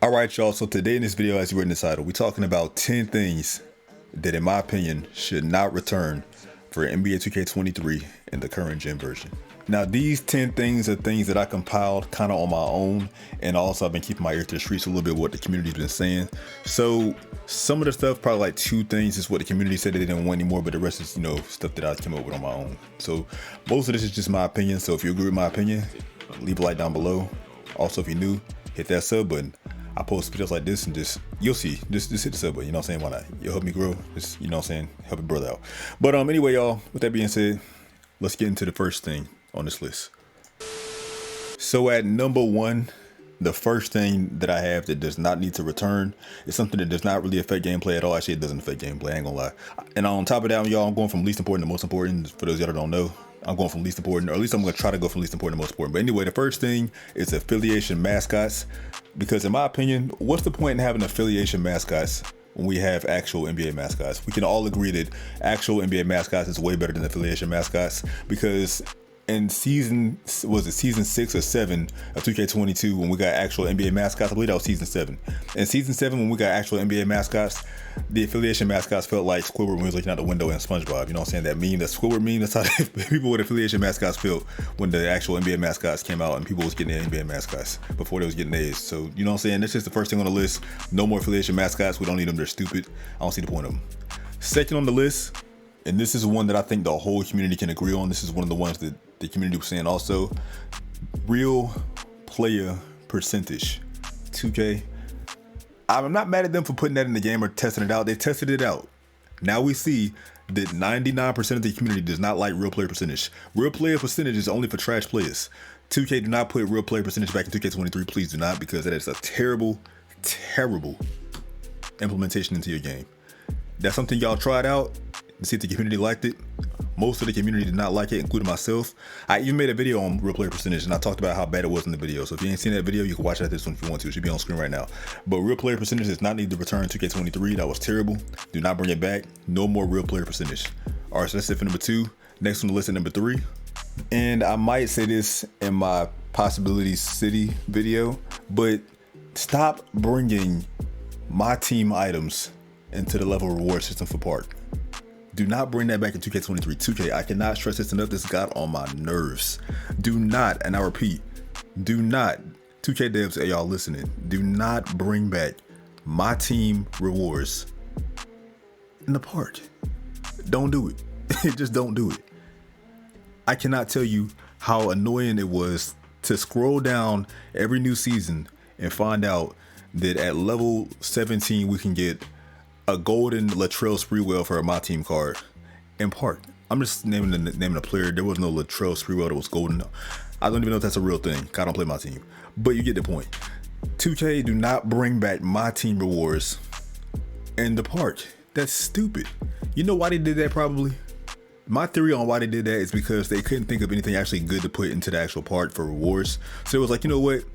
Alright y'all, so today in this video, as you read in the title, we're talking about 10 things that in my opinion should not return for NBA 2K23 in the current gen version. Now these 10 things are things that I compiled kind of on my own, and also I've been keeping my ear to the streets a little bit what the community's been saying. So some of the stuff, probably like 2 things is what the community said they didn't want anymore, but the rest is, stuff that I came up with on my own. So most of this is just my opinion, so if you agree with my opinion, leave a like down below. Also, if you're new, hit that sub button. I post videos like this and you'll see, just hit the sub button, you know what I'm saying? Why not? You'll help me grow, just, you know what I'm saying? Help a brother out. But anyway, y'all, with that being said, let's get into the first thing on this list. So at number 1, the first thing that I have that does not need to return is something that does not really affect gameplay at all. Actually, it doesn't affect gameplay, I ain't gonna lie. And on top of that, y'all, I'm going from least important to most important. For those y'all that don't know, I'm going from least important, or at least I'm going to try to go from least important to most important. But anyway, the first thing is affiliation mascots, because in my opinion, what's the point in having affiliation mascots when we have actual NBA mascots? We can all agree that actual NBA mascots is way better than affiliation mascots, because in season 6 or 7 of 2K22, when we got actual NBA mascots, I believe that was season 7. In season 7, when we got actual NBA mascots, the affiliation mascots felt like Squidward when he was looking out the window in SpongeBob. You know what I'm saying? That meme, that Squidward meme, that's how people with affiliation mascots felt when the actual NBA mascots came out and people was getting their NBA mascots before they was getting theirs. So, you know what I'm saying? That's just the first thing on the list. No more affiliation mascots. We don't need them. They're stupid. I don't see the point of them. Second on the list, and this is one that I think the whole community can agree on. This is one of the ones that the community was saying also. Real player percentage. 2K. I'm not mad at them for putting that in the game or testing it out. They tested it out. Now we see that 99% of the community does not like real player percentage. Real player percentage is only for trash players. 2K do not put real player percentage back in 2K23. Please do not, because that is a terrible, terrible implementation into your game. That's something y'all tried out and see if the community liked it. Most of the community did not like it, including myself. I even made a video on real player percentage, and I talked about how bad it was in the video. So if you ain't seen that video, you can watch that this one if you want to. It should be on screen right now. But real player percentage does not need to return 2K23. That was terrible. Do not bring it back. No more real player percentage. All right, so that's it for number 2. Next on the list at number 3. And I might say this in my Possibility City video, but stop bringing my team items into the level reward system for Park. Do not bring that back in 2K23. 2K, I cannot stress this enough. This got on my nerves. Do not, and I repeat, do not, 2K devs, hey, y'all listening, do not bring back my team rewards in the Park. Don't do it. Just don't do it. I cannot tell you how annoying it was to scroll down every new season and find out that at level 17 we can get a golden Latrell Sprewell for my team card in Park. I'm just naming the player. There was no Latrell Sprewell that was golden. I don't even know if that's a real thing. I don't play my team, but you get the point. 2K, do not bring back my team rewards in the Park. That's stupid. You know why they did that? Probably. My theory on why they did that is because they couldn't think of anything actually good to put into the actual Park for rewards. So it was like, you know what?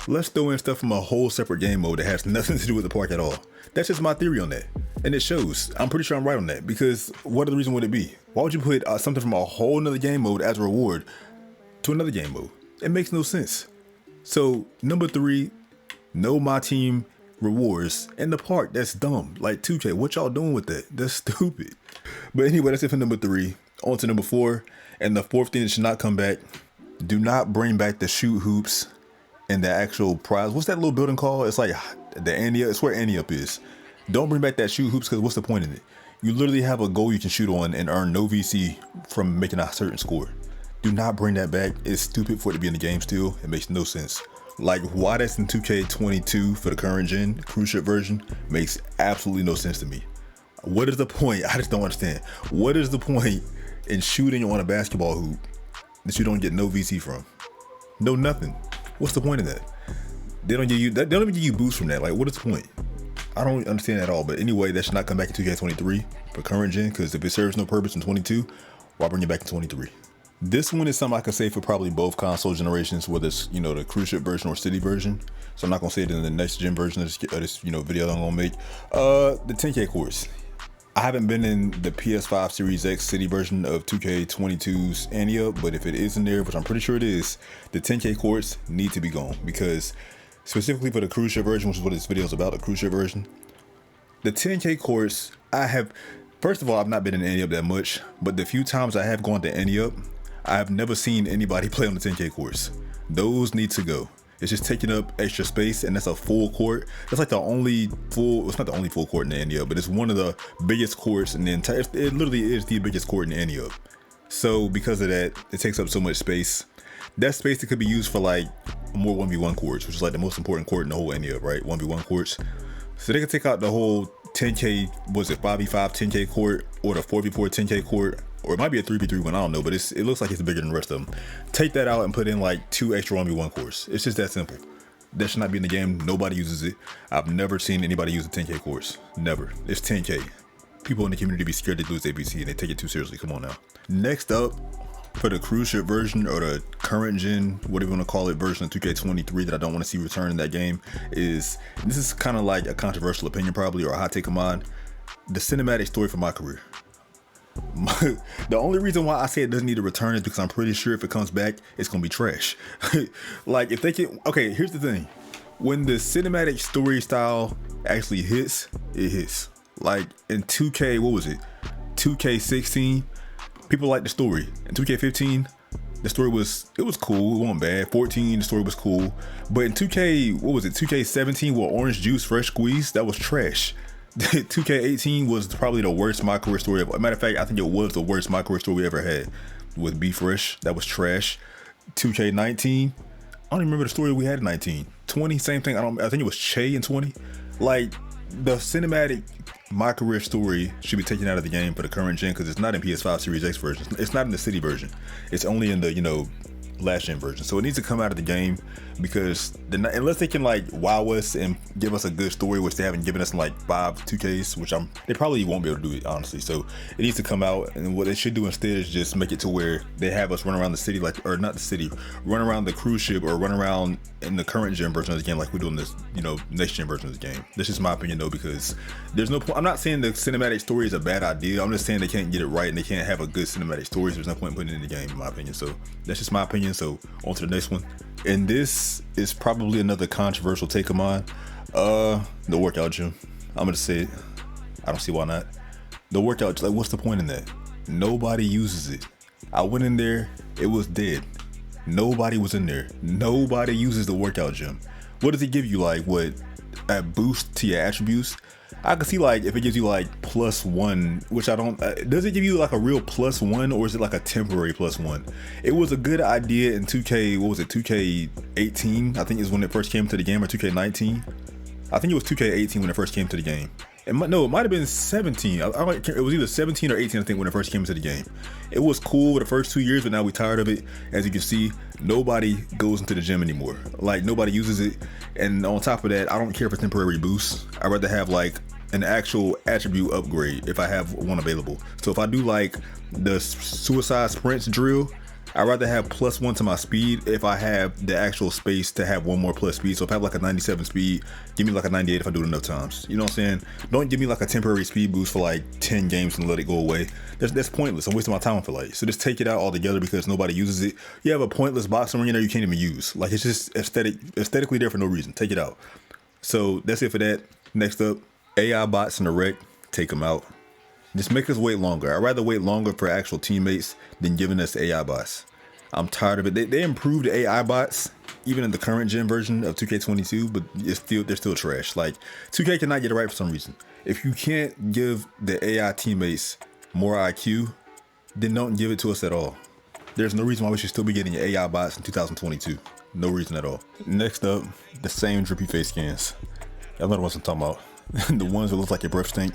Let's throw in stuff from a whole separate game mode that has nothing to do with the Park at all. That's just my theory on that. And it shows. I'm pretty sure I'm right on that, because what other reason would it be? Why would you put something from a whole nother game mode as a reward to another game mode? It makes no sense. So number 3, no my team rewards in the Park. That's dumb. Like 2K, what y'all doing with that? That's stupid. But anyway, that's it for number 3. On to number 4. And the fourth thing that should not come back, do not bring back the shoot hoops and the actual prize. What's that little building called? It's like the Ante Up. It's where Ante Up is. Don't bring back that shoot hoops, because what's the point in it? You literally have a goal you can shoot on and earn no VC from making a certain score. Do not bring that back. It's stupid for it to be in the game still. It makes no sense. Like, why that's in 2K22 for the current gen cruise ship version makes absolutely no sense to me. What is the point? I just don't understand. What is the point in shooting on a basketball hoop that you don't get no VC from? No nothing. What's the point of that? They don't give you that. They don't even give you boosts from that. Like, what is the point? I don't understand at all. But anyway, that should not come back in 2K23 for current gen, because if it serves no purpose in 22, why bring it back in 23? This one is something I could say for probably both console generations, whether it's, the cruise ship version or city version. So I'm not gonna say it in the next gen version of this video that I'm gonna make. The 10K course. I haven't been in the PS5 Series X City version of 2K22's Ante Up, but if it is in there, which I'm pretty sure it is, the 10K courts need to be gone, because specifically for the cruise ship version, which is what this video is about, the cruise ship version. The 10K course, first of all, I've not been in any up that much, but the few times I have gone to any up, I have never seen anybody play on the 10K course. Those need to go. It's just taking up extra space, and that's a full court. That's like the only full, it's not the only full court in the any up, but it's one of the biggest courts in the entire, it literally is the biggest court in the any up. So because of that, it takes up so much space. That space that could be used for like more 1v1 courts, which is like the most important court in the whole any up, right? 1v1 courts. So they could take out the whole 10K, was it 5v5 10K court, or the 4v4 10K court, or it might be a 3v3 one, I don't know, but it looks like it's bigger than the rest of them. Take that out and put in like 2 extra 1v1 courts. It's just that simple. That should not be in the game. Nobody uses it. I've never seen anybody use a 10K course. Never. It's 10K. People in the community be scared to lose ABC and they take it too seriously. Come on now. Next up, for the cruise ship version, or the current gen, whatever you want to call it, version of 2K23 that I don't want to see return in that game, this is kind of like a controversial opinion probably, or a hot take of mine, the cinematic story for my career. The only reason why I say it doesn't need to return is because I'm pretty sure if it comes back, it's gonna be trash. Like if they can, okay, here's the thing. When the cinematic story style actually hits, it hits. Like in 2K, what was it? 2K16, people like the story. In 2K15, the story was cool, it wasn't bad. 14, the story was cool. But in 2K, what was it? 2K17 with orange juice, fresh squeeze, that was trash. 2K18 was probably the worst My Career story. Matter of fact, I think it was the worst My Career story we ever had with Be Fresh. That was trash. 2K19, I don't even remember the story we had in 19. 20, same thing. I think it was Che in 20. Like the cinematic My Career story should be taken out of the game for the current gen because it's not in PS5 Series X version. It's not in the City version. It's only in the last gen version. So it needs to come out of the game because unless they can like wow us and give us a good story, which they haven't given us in like 5 2Ks, which they probably won't be able to do it honestly. So it needs to come out, and what they should do instead is just make it to where they have us run around the city, like, or not the city, run around the cruise ship, or run around in the current gen version of the game like we're doing this, next gen version of the game. That's just my opinion though, because there's no point. I'm not saying the cinematic story is a bad idea. I'm just saying they can't get it right and they can't have a good cinematic story. So there's no point in putting it in the game, in my opinion. So that's just my opinion. So on to the next one. And this is probably another controversial take of mine. The workout gym. I'm gonna say it. I don't see why not. The workout, like, what's the point in that? Nobody uses it. I went in there, it was dead. Nobody was in there. Nobody uses the workout gym. What does it give you? Like, what? A boost to your attributes? I can see like if it gives you like +1, which I don't. Does it give you like a real +1, or is it like a temporary +1? It was a good idea in 2K. What was it? 2K18, I think is when it first came to the game, or 2K19. I think it was 2K18 when it first came to the game. It might have been 17. It was either 17 or 18, I think, when it first came into the game. It was cool the first 2 years, but now we're tired of it. As you can see, nobody goes into the gym anymore. Like, nobody uses it. And on top of that, I don't care for temporary boosts. I'd rather have like an actual attribute upgrade if I have one available. So if I do like the suicide sprints drill, I'd rather have +1 to my speed if I have the actual space to have one more plus speed. So if I have like a 97 speed, give me like a 98 if I do it enough times. You know what I'm saying? Don't give me like a temporary speed boost for like 10 games and let it go away. That's pointless. I'm wasting my time for like. So just take it out altogether because nobody uses it. You have a pointless boxing ring in there you can't even use. Like, it's just aesthetically there for no reason. Take it out. So that's it for that. Next up, AI bots in the wreck. Take them out. Just make us wait longer. I'd rather wait longer for actual teammates than giving us AI bots. I'm tired of it. They improved the AI bots even in the current gen version of 2K22, but they're still trash. Like, 2K cannot get it right for some reason. If you can't give the AI teammates more IQ, then don't give it to us at all. There's no reason why we should still be getting AI bots in 2022. No reason at all. Next up, the same drippy face scans. Y'all know the ones I'm talking about. The ones that look like your breath stink.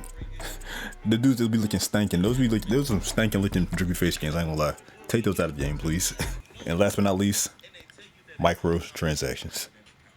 The dudes that be looking stinking. Those are some stinking looking drippy face scans, I ain't gonna lie. Take those out of the game, please. And last but not least, micro transactions.